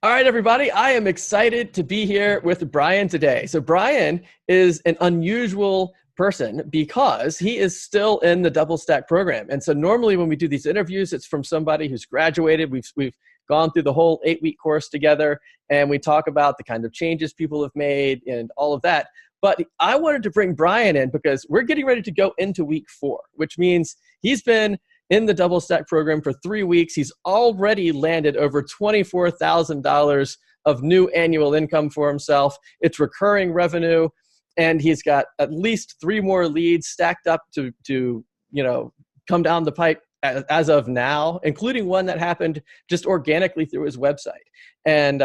All right, everybody. I am excited to be here with Bryan today. So Bryan is an unusual person because he is still in the DoubleStack program. And so normally when we do these interviews, it's from somebody who's graduated. We've gone through the whole 8-week course together, and we talk about the kind of changes people have made and all of that. But I wanted to bring Bryan in because we're getting ready to go into week 4, which means he's been in the DoubleStack program for 3 weeks. He's already landed over $24,000 of new annual income for himself. It's recurring revenue, and he's got at least 3 more leads stacked up to come down the pipe as of now, including one that happened just organically through his website. And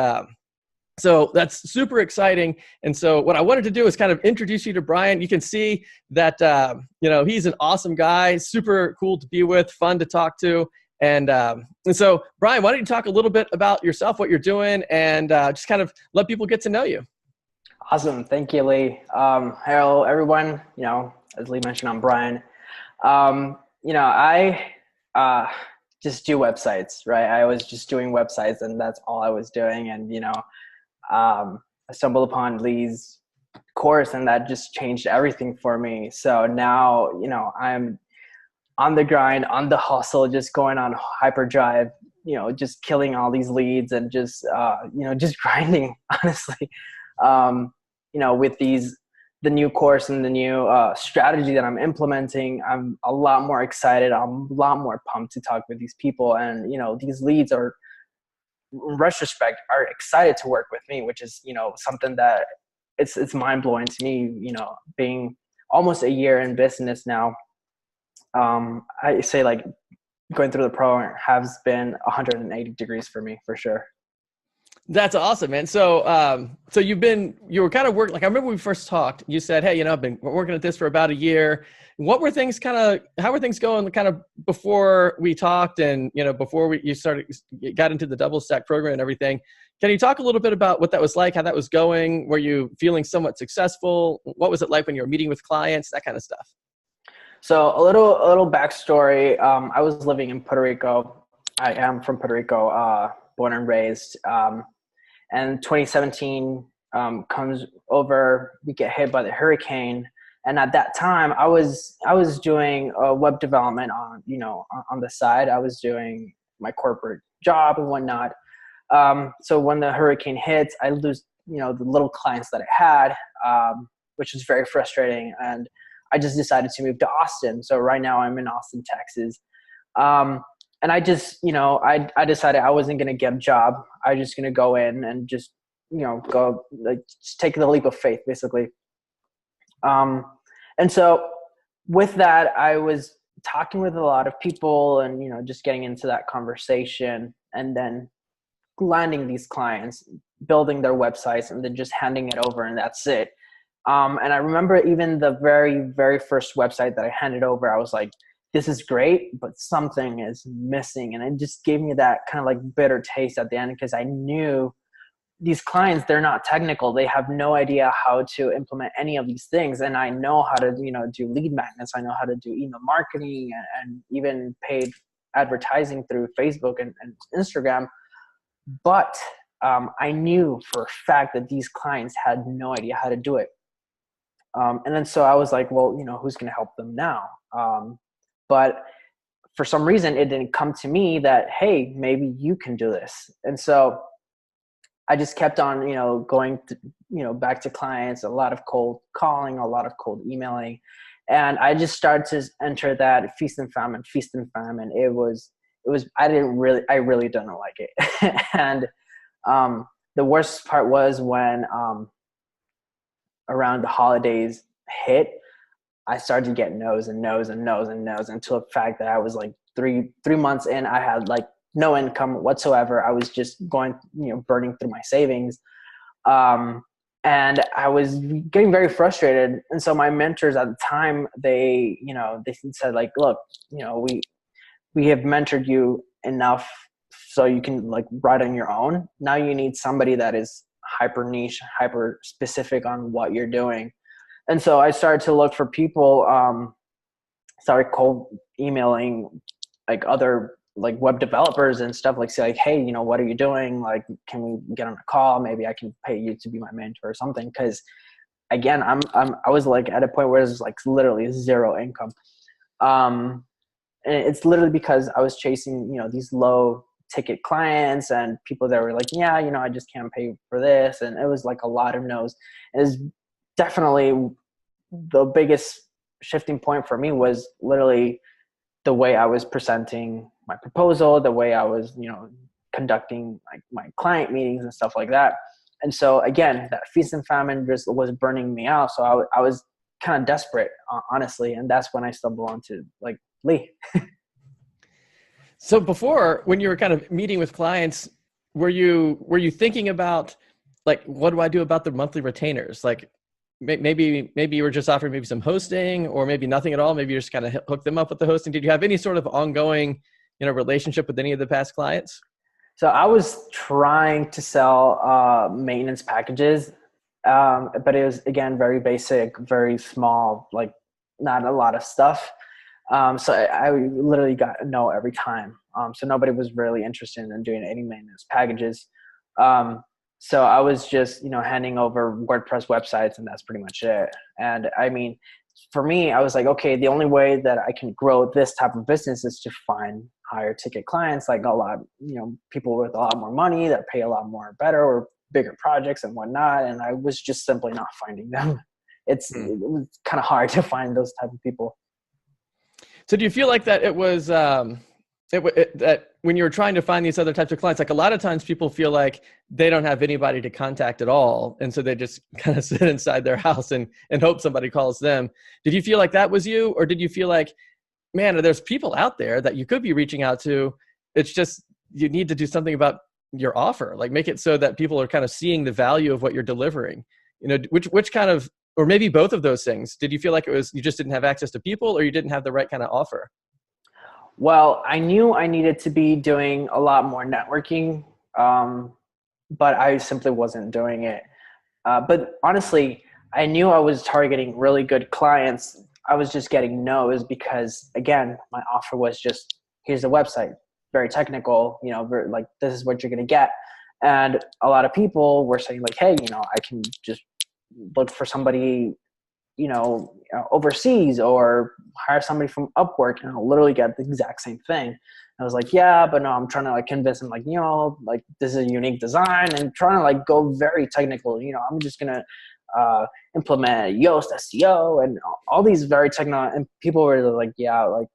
so that's super exciting. And so what I wanted to do is kind of introduce you to Bryan. You can see that, he's an awesome guy, super cool to be with, fun to talk to. And so Bryan, why don't you talk a little bit about yourself, what you're doing, and just kind of let people get to know you. Awesome. Thank you, Lee. Hello, everyone. As Lee mentioned, I'm Bryan. I just do websites, right? I was just doing websites, and that's all I was doing. And, I stumbled upon Lee's course, and that just changed everything for me. So now, I'm on the grind, on the hustle, just going on hyperdrive, just killing all these leads and just grinding, honestly. With the new course and the new strategy that I'm implementing, I'm a lot more excited. I'm a lot more pumped to talk with these people. And, these leads are, in retrospect, are excited to work with me, which is, something that it's mind blowing to me, being almost a year in business now. I say like going through the program has been 180 degrees for me, for sure. That's awesome, man. So, you were kind of working, like I remember when we first talked, you said, hey, I've been working at this for about a year. How were things going kind of before we talked and, before you got into the DoubleStack program and everything? Can you talk a little bit about what that was like, how that was going? Were you feeling somewhat successful? What was it like when you were meeting with clients, that kind of stuff? So a little backstory. I was living in Puerto Rico. I am from Puerto Rico, born and raised. And 2017 comes over, we get hit by the hurricane. And at that time I was doing web development on the side. I was doing my corporate job and whatnot. So when the hurricane hits, I lose, the little clients that I had, which was very frustrating. And I just decided to move to Austin. So right now I'm in Austin, Texas. And I just, I decided I wasn't going to get a job. I was just going to go in and just, go just take the leap of faith, basically. And so with that, I was talking with a lot of people and, just getting into that conversation and then landing these clients, building their websites, and then just handing it over, and that's it. And I remember even the very, very first website that I handed over, I was like, this is great, but something is missing. And it just gave me that kind of like bitter taste at the end, because I knew these clients, they're not technical. They have no idea how to implement any of these things. And I know how to, do lead magnets. I know how to do email marketing and even paid advertising through Facebook and Instagram. But I knew for a fact that these clients had no idea how to do it. And then so I was like, well, who's going to help them now? But for some reason, it didn't come to me that, hey, maybe you can do this. And so I just kept on, going to, back to clients, a lot of cold calling, a lot of cold emailing. And I just started to enter that feast and famine. It was, I really didn't like it. And the worst part was when around the holidays hit, I started to get no's until the fact that I was like three months in, I had like no income whatsoever. I was just going, burning through my savings. And I was getting very frustrated. And so my mentors at the time, they said like, look, we have mentored you enough so you can like write on your own. Now you need somebody that is hyper niche, hyper specific on what you're doing. And so I started to look for people, started cold emailing like other like web developers and stuff, like say like, hey, you know, what are you doing? Like, can we get on a call? Maybe I can pay you to be my mentor or something. Cause again, I was like at a point where it's like literally zero income. And it's literally because I was chasing, you know, these low ticket clients and people that were like, yeah, you know, I just can't pay for this. And it was like a lot of no's. It was definitely the biggest shifting point for me was literally the way I was presenting my proposal, the way I was, you know, conducting like my client meetings and stuff like that. And so again, that feast and famine just was burning me out. So I was kind of desperate, honestly. And that's when I stumbled onto like Lee. So before, when you were kind of meeting with clients, were you thinking about like, what do I do about the monthly retainers? Like maybe you were just offering maybe some hosting, or maybe nothing at all. Maybe you just kind of hook them up with the hosting. Did you have any sort of ongoing, you know, relationship with any of the past clients? So I was trying to sell maintenance packages, but it was, again, very basic, very small, like not a lot of stuff. So I literally got a no every time. So nobody was really interested in doing any maintenance packages. So I was just, you know, handing over WordPress websites, and that's pretty much it. And I mean, for me, I was like, okay, the only way that I can grow this type of business is to find higher ticket clients, like a lot, you know, people with a lot more money that pay a lot more better, or bigger projects and whatnot. And I was just simply not finding them. It was kind of hard to find those type of people. So do you feel like that it was that when you were trying to find these other types of clients, like a lot of times people feel like they don't have anybody to contact at all, and so they just kind of sit inside their house and hope somebody calls them? Did you feel like that was you, or did you feel like, man, there's people out there that you could be reaching out to? It's just you need to do something about your offer, like make it so that people are kind of seeing the value of what you're delivering. You know, which kind of, or maybe both of those things. Did you feel like it was you just didn't have access to people, or you didn't have the right kind of offer? Well, I knew I needed to be doing a lot more networking, but I simply wasn't doing it. But honestly, I knew I was targeting really good clients. I was just getting no's because, again, my offer was just, here's the website, very technical, you know, very, like, this is what you're going to get. And a lot of people were saying like, hey, you know, I can just look for somebody, you know, overseas, or hire somebody from Upwork, and I'll literally get the exact same thing. I was like, yeah, but no, I'm trying to like convince them, like, you know, like this is a unique design, and trying to like go very technical. You know, I'm just gonna implement Yoast SEO and all these very technical. And people were like, yeah, like,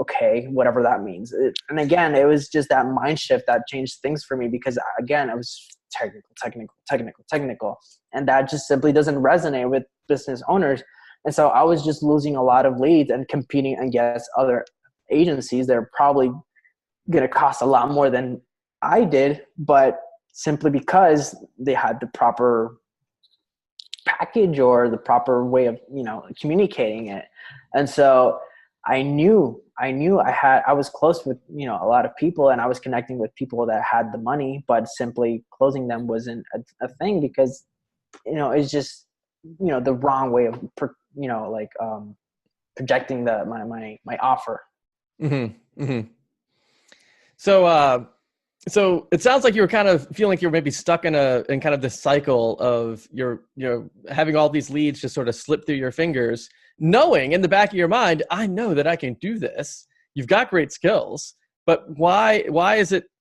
okay, whatever that means. And again, it was just that mind shift that changed things for me, because again, I was technical, and that just simply doesn't resonate with business owners. And so I was just losing a lot of leads and competing against other agencies that are probably going to cost a lot more than I did, but simply because they had the proper package or the proper way of, you know, communicating it. And so I knew I was close with, you know, a lot of people, and I was connecting with people that had the money, but simply closing them wasn't a thing, because, you know, it's just, you know, the wrong way of, you know, like projecting my offer. Mm-hmm. Mm-hmm. So it sounds like you were kind of feeling like you were maybe stuck in kind of this cycle of you know, having all these leads just sort of slip through your fingers, knowing in the back of your mind, I know that I can do this. You've got great skills, but why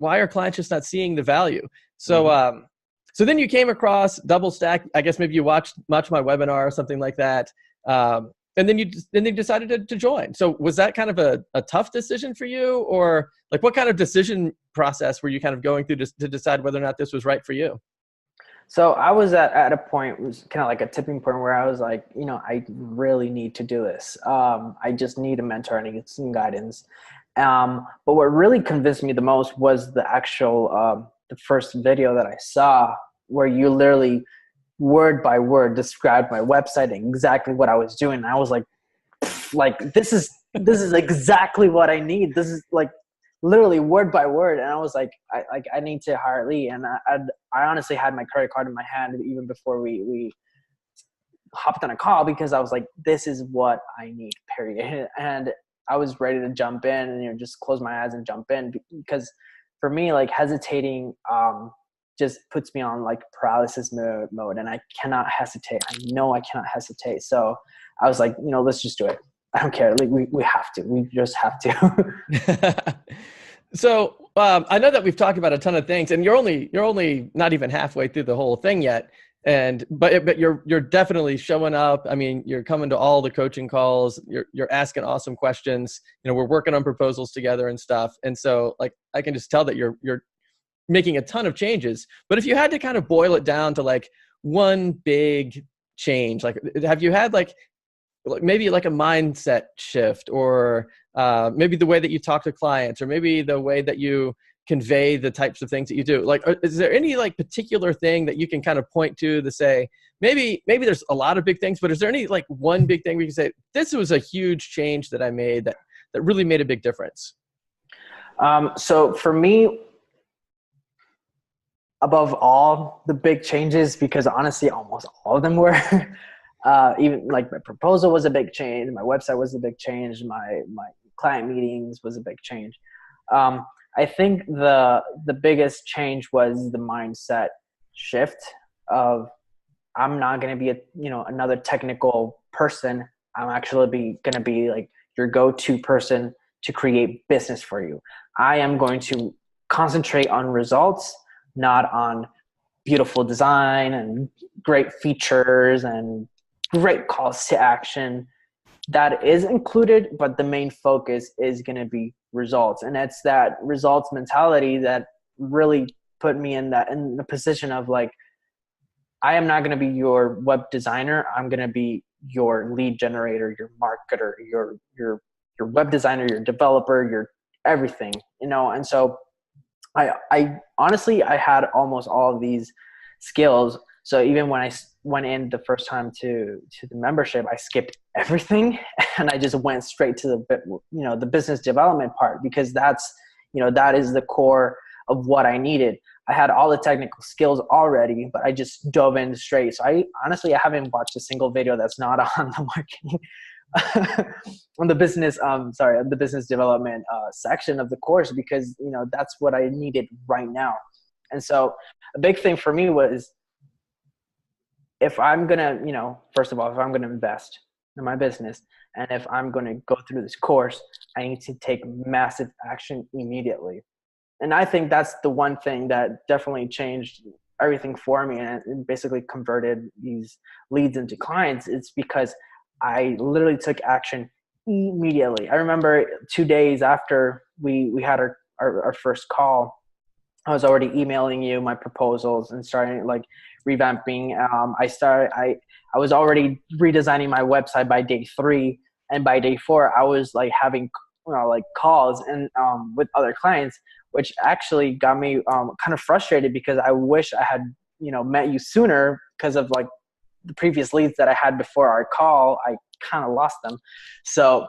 are clients just not seeing the value? So so then you came across DoubleStack. I guess maybe you watched my webinar or something like that. And then you decided to join. So was that kind of a tough decision for you, or like what kind of decision process were you kind of going through to decide whether or not this was right for you? So I was at a point, it was kind of like a tipping point, where I was like, you know, I really need to do this. I just need a mentor, and I need some guidance. But what really convinced me the most was the actual, the first video that I saw, where you literally word by word described my website and exactly what I was doing. And I was like, this is exactly what I need. This is like literally word by word. And I was like, I need to hire Lee. And I honestly had my credit card in my hand even before we hopped on a call, because I was like, this is what I need, period. And I was ready to jump in and, you know, just close my eyes and jump in, because for me, like hesitating, just puts me on like paralysis mode, and I cannot hesitate. I know I cannot hesitate. So I was like, you know, let's just do it. I don't care. Like we have to. We just have to. So I know that we've talked about a ton of things, and you're only not even halfway through the whole thing yet. But you're definitely showing up. I mean, you're coming to all the coaching calls. You're asking awesome questions. You know, we're working on proposals together and stuff. And so, like, I can just tell that you're making a ton of changes. But if you had to kind of boil it down to like one big change, like, have you had like maybe like a mindset shift, or maybe the way that you talk to clients, or maybe the way that you convey the types of things that you do? Like, is there any like particular thing that you can kind of point to say, maybe there's a lot of big things, but is there any like one big thing where you can say, this was a huge change that I made that really made a big difference? So for me, above all the big changes, because honestly, almost all of them were, even like my proposal was a big change. My website was a big change. My client meetings was a big change. I think the biggest change was the mindset shift of, I'm not going to be another technical person. I'm actually going to be like your go-to person to create business for you. I am going to concentrate on results, not on beautiful design and great features and great calls to action. That is included, but the main focus is going to be results. And it's that results mentality that really put me in the position of like, I am not going to be your web designer. I'm going to be your lead generator, your marketer, your web designer, your developer, your everything, you know? And so I honestly, I had almost all of these skills. So even when I went in the first time to the membership, I skipped everything and I just went straight to the business development part, because that is the core of what I needed. I had all the technical skills already, but I just dove in straight. So I haven't watched a single video that's not on the marketing on the business development section of the course, because that's what I needed right now. And so a big thing for me was, if I'm gonna, first of all, if I'm gonna invest in my business, and if I'm gonna go through this course, I need to take massive action immediately. And I think that's the one thing that definitely changed everything for me, and basically converted these leads into clients. It's because I literally took action immediately. I remember 2 days after we had our first call, I was already emailing you my proposals and starting like revamping. I was already redesigning my website by day 3, and by day 4, I was like having like calls and with other clients, which actually got me kind of frustrated, because I wish I had met you sooner, because of like the previous leads that I had before our call. I kind of lost them. So,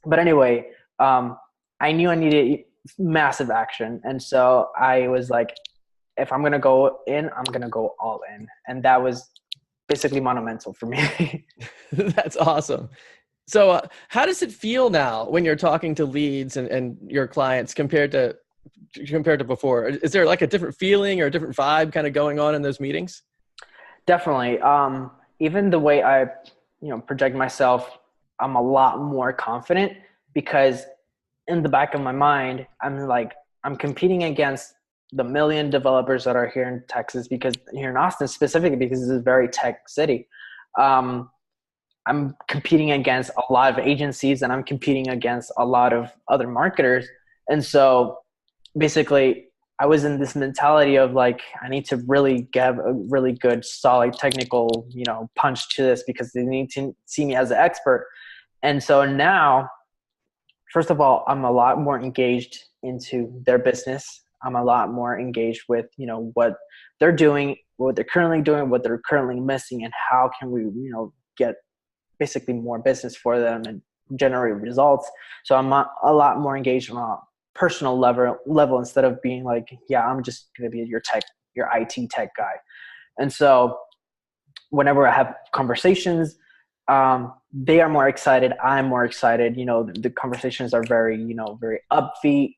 but anyway, I knew I needed massive action. And so I was like, if I'm going to go in, I'm going to go all in. And that was basically monumental for me. That's awesome. So how does it feel now when you're talking to leads and your clients compared to before? Is there like a different feeling or a different vibe kind of going on in those meetings? Definitely. Even the way I, project myself, I'm a lot more confident, because in the back of my mind, I'm competing against the million developers that are here in Texas, because here in Austin specifically, because it's a very tech city. I'm competing against a lot of agencies, and I'm competing against a lot of other marketers. And so basically I was in this mentality of like, I need to really get a really good, solid technical, punch to this, because they need to see me as an expert. And so now, first of all, I'm a lot more engaged into their business. I'm a lot more engaged with, what they're doing, what they're currently doing, what they're currently missing, and how can we, get basically more business for them and generate results. So I'm a lot more engaged on a personal level instead of being like, yeah, I'm just going to be your IT tech guy. And so whenever I have conversations, They are more excited. I'm more excited. The conversations are very, very upbeat.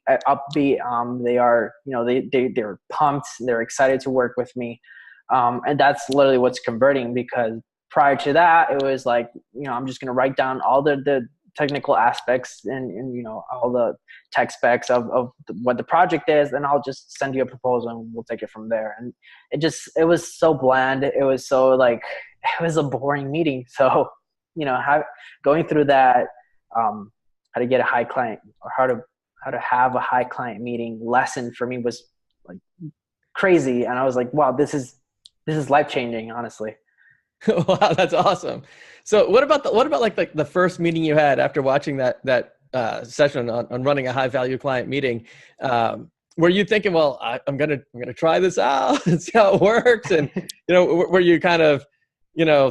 They are, they're pumped. They're excited to work with me. And that's literally what's converting, because prior to that, it was like, I'm just going to write down all the technical aspects and all the tech specs of what the project is, and I'll just send you a proposal and we'll take it from there. And it was so bland. It was so like, it was a boring meeting. So, going through that, how to get a high client, or how to have a high client meeting lesson for me was like crazy. And I was like, wow, this is life-changing, honestly. Wow, that's awesome. So what about like the first meeting you had after watching that session on running a high value client meeting? Were you thinking, well, I'm gonna try this out and see how it works? And were you kind of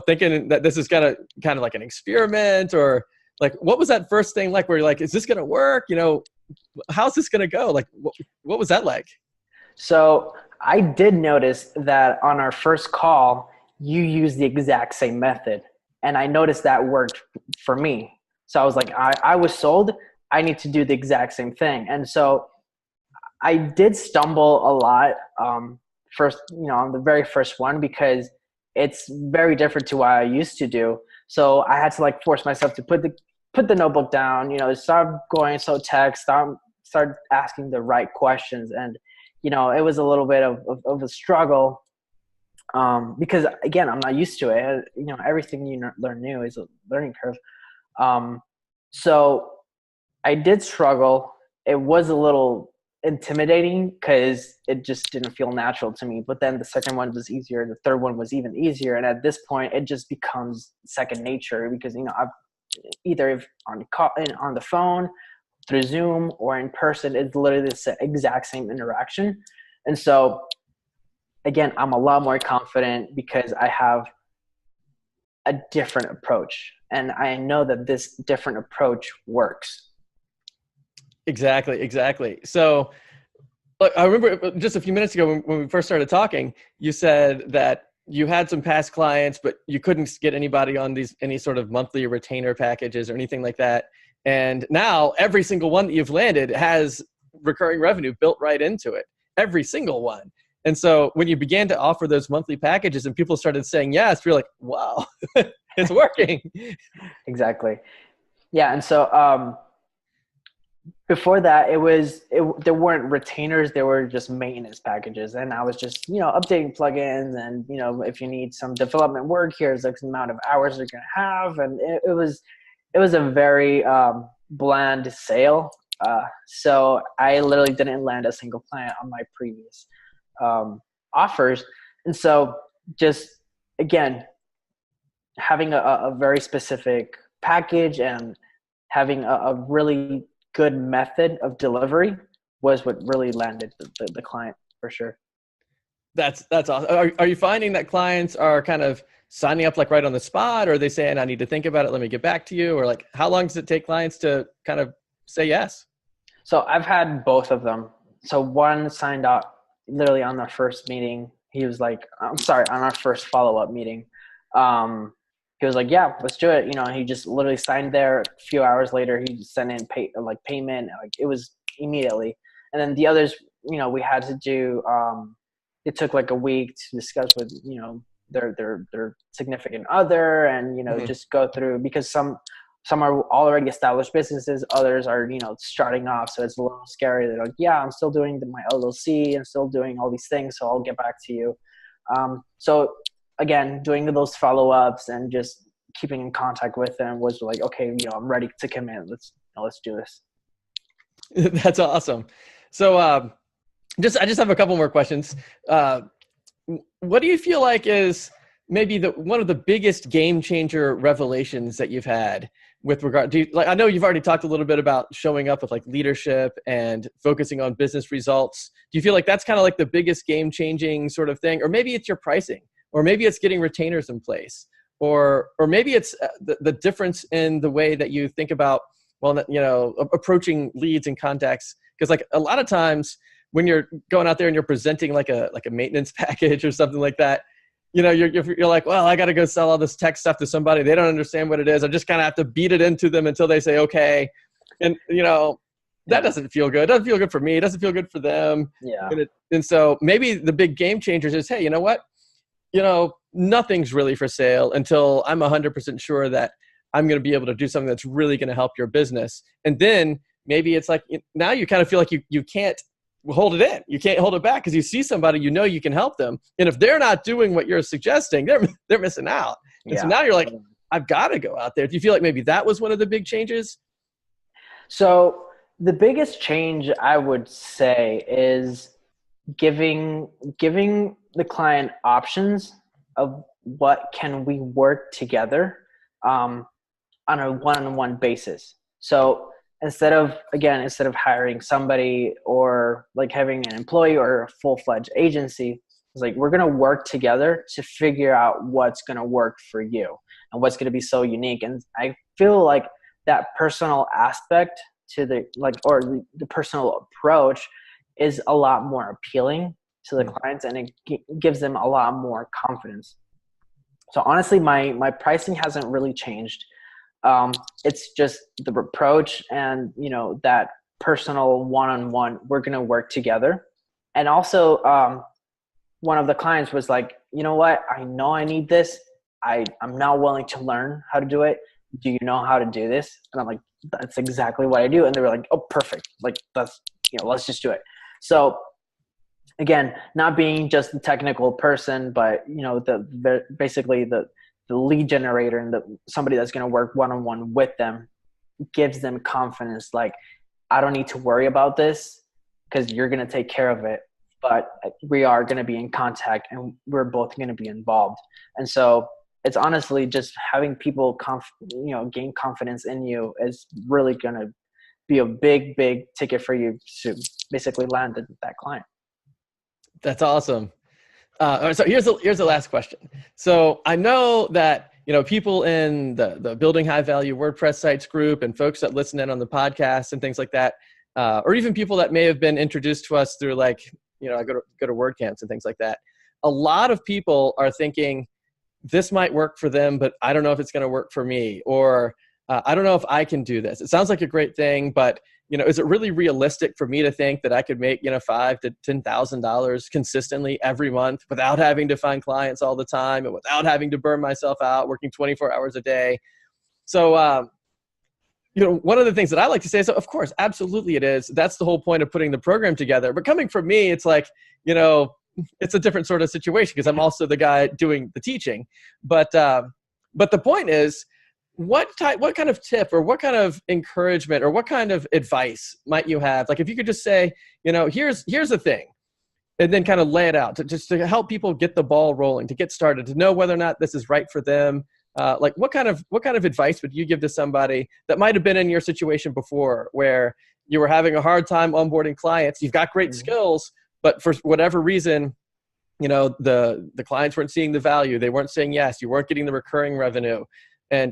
thinking that this is kind of like an experiment, or like what was that first thing like? Where you're like, is this gonna work? How's this gonna go? Like, what was that like? So I did notice that on our first call, you used the exact same method. And I noticed that worked for me. So I was like, I was sold. I need to do the exact same thing. And so I did stumble a lot first, on the very first one, because it's very different to what I used to do. So I had to like force myself to put the notebook down, start going so tech, start asking the right questions. And, it was a little bit of a struggle. Because again, I'm not used to it. Everything you learn new is a learning curve. So I did struggle. It was a little intimidating because it just didn't feel natural to me. But then the second one was easier. The third one was even easier. And at this point, it just becomes second nature, because, I've either on the phone, through Zoom, or in person, it's literally the exact same interaction. And so again, I'm a lot more confident because I have a different approach, and I know that this different approach works. Exactly. So look, I remember just a few minutes ago when we first started talking, you said that you had some past clients, but you couldn't get anybody on any sort of monthly retainer packages or anything like that. And now every single one that you've landed has recurring revenue built right into it. Every single one. And so when you began to offer those monthly packages and people started saying yes, you're like, wow, it's working. Exactly. Yeah. And so before that, there weren't retainers, there were just maintenance packages. And I was just, updating plugins, and, if you need some development work, here's X amount of hours you're going to have. And it was a very bland sale. So I literally didn't land a single client on my previous offers. And so just, again, having a very specific package and having a really good method of delivery was what really landed the client, for sure. That's awesome. Are you finding that clients are kind of signing up like right on the spot, or are they saying, I need to think about it, let me get back to you? Or like, how long does it take clients to kind of say yes? So I've had both of them. So one signed up literally on our first meeting. He was like, on our first follow-up meeting. He was like, yeah, let's do it. He just literally signed there. A few hours later, he sent in payment. Like, it was immediately. And then the others, we had to do, it took like a week to discuss with, their significant other, and, just go through, because some are already established businesses. Others are, starting off. So it's a little scary. They're like, yeah, I'm still doing my LLC and still doing all these things. So I'll get back to you. So again, doing those follow-ups and just keeping in contact with them was like, okay, I'm ready to commit. Let's do this. That's awesome. So I just have a couple more questions. What do you feel like is maybe one of the biggest game changer revelations that you've had with regard to, like, I know you've already talked a little bit about showing up with like leadership and focusing on business results. Do you feel like that's kind of like the biggest game changing sort of thing? Or maybe it's your pricing, or maybe it's getting retainers in place, or maybe it's the difference in the way that you think about, approaching leads and contacts. Because like a lot of times when you're going out there and you're presenting like a maintenance package or something like that, you're like, well, I got to go sell all this tech stuff to somebody. They don't understand what it is. I just kind of have to beat it into them until they say, okay. And, that doesn't feel good. It doesn't feel good for me. It doesn't feel good for them. Yeah. And so maybe the big game changers is, hey, you know what? Nothing's really for sale until I'm 100% sure that I'm going to be able to do something that's really going to help your business. And then maybe it's like, now you kind of feel like you can't hold it in. You can't hold it back because you see somebody, you can help them. And if they're not doing what you're suggesting, they're missing out. And so now you're like, I've got to go out there. Do you feel like maybe that was one of the big changes? So the biggest change I would say is giving the client options of what can we work together on a one-on-one basis. So instead of hiring somebody or like having an employee or a full-fledged agency, it's like we're going to work together to figure out what's going to work for you and what's going to be so unique. And I feel like that personal aspect to the personal approach is a lot more appealing to the clients, and it gives them a lot more confidence. So honestly, my pricing hasn't really changed. It's just the approach and, that personal one-on-one, we're going to work together. And also, one of the clients was like, you know what? I know I need this. I'm now willing to learn how to do it. Do you know how to do this? And I'm like, that's exactly what I do. And they were like, oh, perfect. Like that's, let's just do it. So again, not being just the technical person, but basically the lead generator and somebody that's going to work one-on-one with them gives them confidence. Like, I don't need to worry about this because you're going to take care of it, but we are going to be in contact and we're both going to be involved. And so it's honestly just having people gain confidence in you is really going to be a big, big ticket for you to basically land that client. That's awesome. So here's the last question. So I know that, people in the Building High Value WordPress Sites group and folks that listen in on the podcast and things like that, or even people that may have been introduced to us through I go to WordCamps and things like that. A lot of people are thinking this might work for them, but I don't know if it's going to work for me, or I don't know if I can do this. It sounds like a great thing, but is it really realistic for me to think that I could make $5,000 to $10,000 consistently every month without having to find clients all the time and without having to burn myself out working 24 hours a day? So one of the things that I like to say is, of course, absolutely it is. That's the whole point of putting the program together. But coming from me, it's like, it's a different sort of situation because I'm also the guy doing the teaching. But the point is, what kind of tip or what kind of encouragement or what kind of advice might you have? Like if you could just say, here's the thing, and then kind of lay it out to help people get the ball rolling, to get started, to know whether or not this is right for them. Like what kind of advice would you give to somebody that might have been in your situation before where you were having a hard time onboarding clients? You've got great skills, but for whatever reason, the clients weren't seeing the value. They weren't saying yes. You weren't getting the recurring revenue.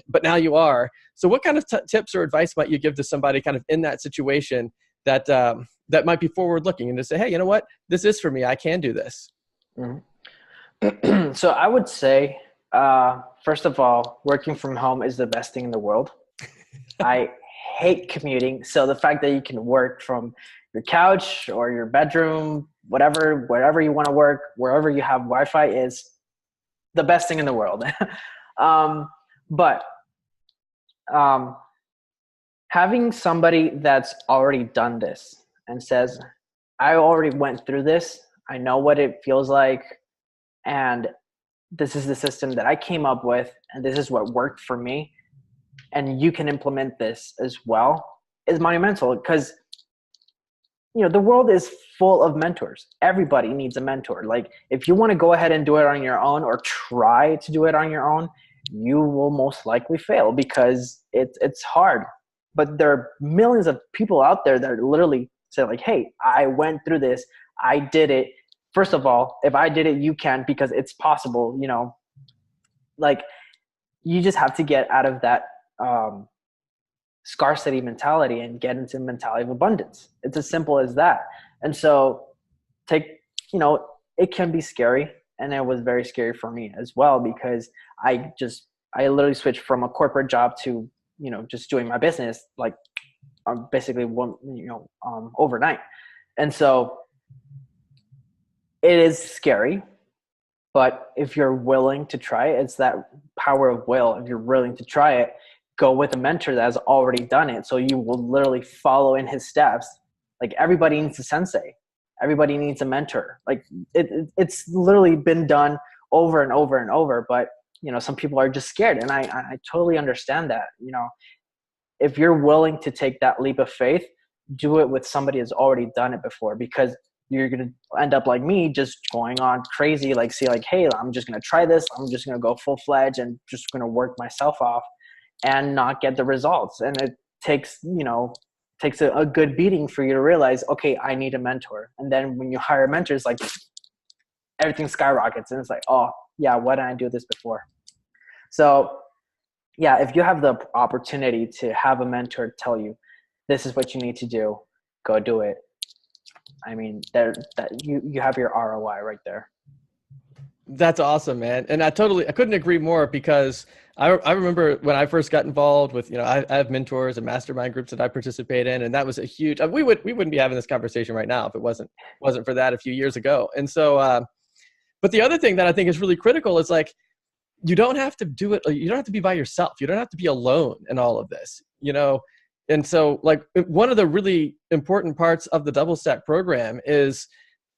But now you are. So what kind of tips or advice might you give to somebody kind of in that situation that might be forward looking and to say, hey, you know what? This is for me. I can do this. Mm-hmm. So I would say, first of all, working from home is the best thing in the world. I hate commuting. So the fact that you can work from your couch or your bedroom, wherever you want to work, wherever you have Wi-Fi is the best thing in the world. But having somebody that's already done this and says, I already went through this, I know what it feels like, and this is the system that I came up with, and this is what worked for me, and you can implement this as well, is monumental. Because the world is full of mentors. Everybody needs a mentor. Like if you want to go ahead and do it on your own or try to do it on your own, you will most likely fail because it's hard. But there are millions of people out there that literally say like, hey, I went through this. I did it. First of all, if I did it, you can, because it's possible, like you just have to get out of that scarcity mentality and get into the mentality of abundance. It's as simple as that. And so it can be scary. And it was very scary for me as well, because I literally switched from a corporate job to, just doing my business, like basically overnight. And so it is scary, but if you're willing to try it, it's that power of will. If you're willing to try it, go with a mentor that has already done it. So you will literally follow in his steps. Like, everybody needs a sensei. Everybody needs a mentor. Like, it's literally been done over and over and over, but some people are just scared. And I totally understand that. If you're willing to take that leap of faith, do it with somebody who's already done it before, because you're going to end up like me, just going on crazy, like, hey, I'm just going to try this. I'm just going to go full-fledged and just going to work myself off and not get the results. And it takes a good beating for you to realize, okay, I need a mentor. And then when you hire a mentor, it's like everything skyrockets. And it's like, oh yeah, why didn't I do this before? So yeah, if you have the opportunity to have a mentor tell you, this is what you need to do, go do it. I mean, you have your ROI right there. That's awesome, man. And I couldn't agree more, because I remember when I first got involved with, I have mentors and mastermind groups that I participate in. And that was a huge, we wouldn't be having this conversation right now if it wasn't for that a few years ago. And so, but the other thing that I think is really critical is, like, you don't have to do it. You don't have to be by yourself. You don't have to be alone in all of this, And so, like, one of the really important parts of the DoubleStack program is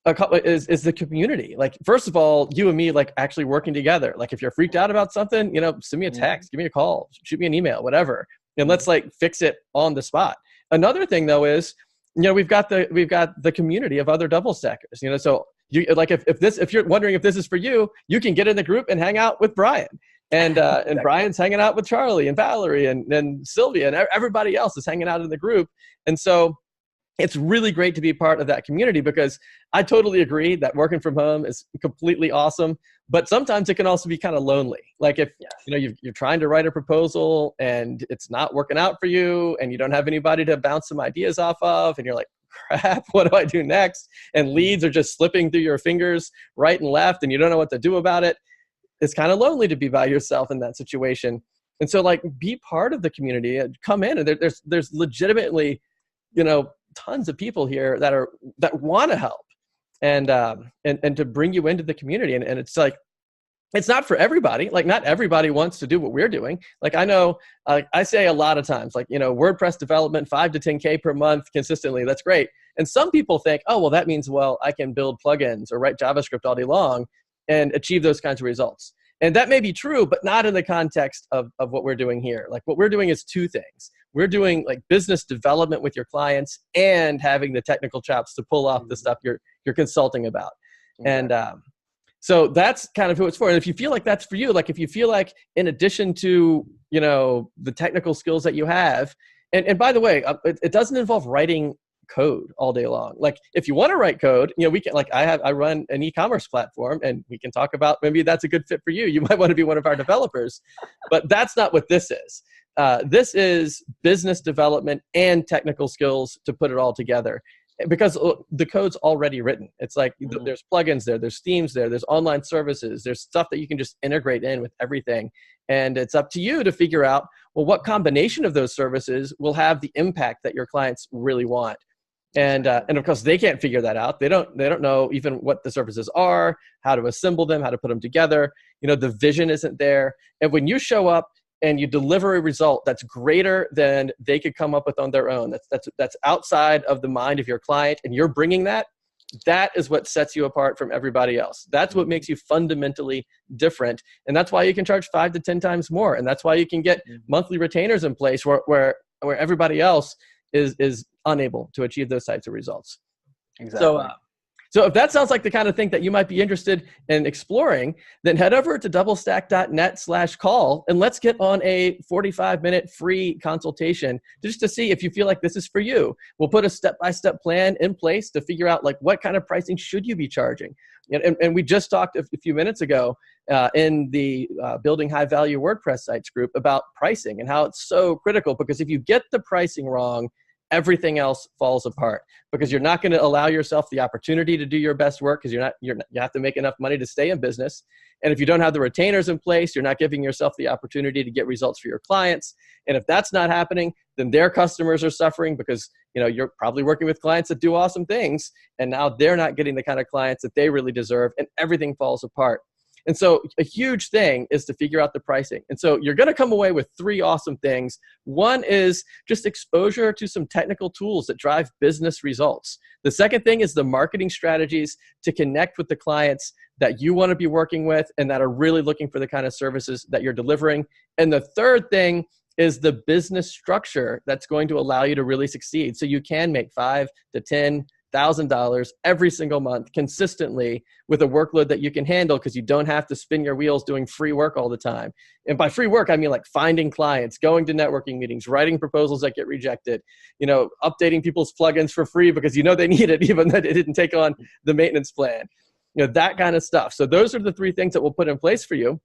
the community. Like, first of all, you and me, like, actually working together. Like, if you're freaked out about something, send me a text, give me a call, shoot me an email, whatever, and let's, like, fix it on the spot. Another thing, though, is we've got the community of other DoubleStackers. So you, like, if you're wondering if this is for you, you can get in the group and hang out with Bryan. And and Brian's hanging out with Charlie and Valerie and Sylvia, and everybody else is hanging out in the group. And so it's really great to be part of that community, because I totally agree that working from home is completely awesome, but sometimes it can also be kind of lonely. Like, if you're trying to write a proposal and it's not working out for you, and you don't have anybody to bounce some ideas off of, and you're like, crap, what do I do next? And leads are just slipping through your fingers right and left, and you don't know what to do about it. It's kind of lonely to be by yourself in that situation. And so, like, be part of the community and come in, and there's legitimately, tons of people here that want to help and to bring you into the community. And it's like, it's not for everybody. Like, not everybody wants to do what we're doing. Like, I know, I say a lot of times, like, WordPress development, 5 to 10K per month consistently. That's great. And some people think, oh, well, that means, I can build plugins or write JavaScript all day long and achieve those kinds of results. And that may be true, but not in the context of what we're doing here. Like, what we're doing is two things. We're doing, like, business development with your clients and having the technical chops to pull off the stuff you're consulting about. And so that's kind of who it's for. And if you feel like that's for you, like, if you feel like, in addition to, the technical skills that you have, and by the way, it doesn't involve writing code all day long. Like, if you want to write code, we can, like, I run an e-commerce platform, and we can talk about, maybe that's a good fit for you. You might want to be one of our developers, but that's not what this is. This is business development and technical skills to put it all together, because the code's already written. It's like, there's plugins there's themes there's online services, there's stuff that you can just integrate in with everything. And it's up to you to figure out, well, what combination of those services will have the impact that your clients really want. And of course, they can't figure that out. They don't know even what the services are, how to assemble them, how to put them together. The vision isn't there. And when you show up and you deliver a result that's greater than they could come up with on their own, that's outside of the mind of your client, and you're bringing that is what sets you apart from everybody else. That's what makes you fundamentally different. And that's why you can charge 5 to 10 times more. And that's why you can get monthly retainers in place where everybody else is unable to achieve those types of results. Exactly. So if that sounds like the kind of thing that you might be interested in exploring, then head over to doublestack.net/call, and let's get on a 45-minute free consultation just to see if you feel like this is for you. We'll put a step-by-step plan in place to figure out, like, what kind of pricing should you be charging. And we just talked a few minutes ago in the Building High-Value WordPress Sites group about pricing and how it's so critical, because if you get the pricing wrong, everything else falls apart, because you're not going to allow yourself the opportunity to do your best work, because you have to make enough money to stay in business. And if you don't have the retainers in place, you're not giving yourself the opportunity to get results for your clients. And if that's not happening, then their customers are suffering, because you're probably working with clients that do awesome things, and now they're not getting the kind of clients that they really deserve, and everything falls apart. And so a huge thing is to figure out the pricing. And so you're going to come away with 3 awesome things. One is just exposure to some technical tools that drive business results. The second thing is the marketing strategies to connect with the clients that you want to be working with and that are really looking for the kind of services that you're delivering. And the third thing is the business structure that's going to allow you to really succeed, so you can make $5,000 to $10,000 every single month consistently with a workload that you can handle, because you don't have to spin your wheels doing free work all the time. And by free work, I mean like finding clients, going to networking meetings, writing proposals that get rejected, updating people's plugins for free because they need it even though they didn't take on the maintenance plan, that kind of stuff. So those are the 3 things that we'll put in place for you.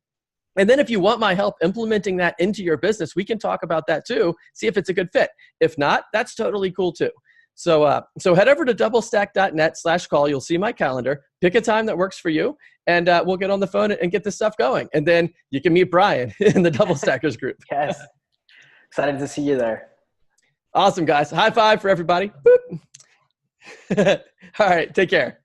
And then if you want my help implementing that into your business, we can talk about that too, see if it's a good fit. If not, that's totally cool too. So head over to doublestack.net/call. You'll see my calendar. Pick a time that works for you, and we'll get on the phone and get this stuff going. And then you can meet Bryan in the Double Stackers group. Yes. Excited to see you there. Awesome, guys. High five for everybody. All right. Take care.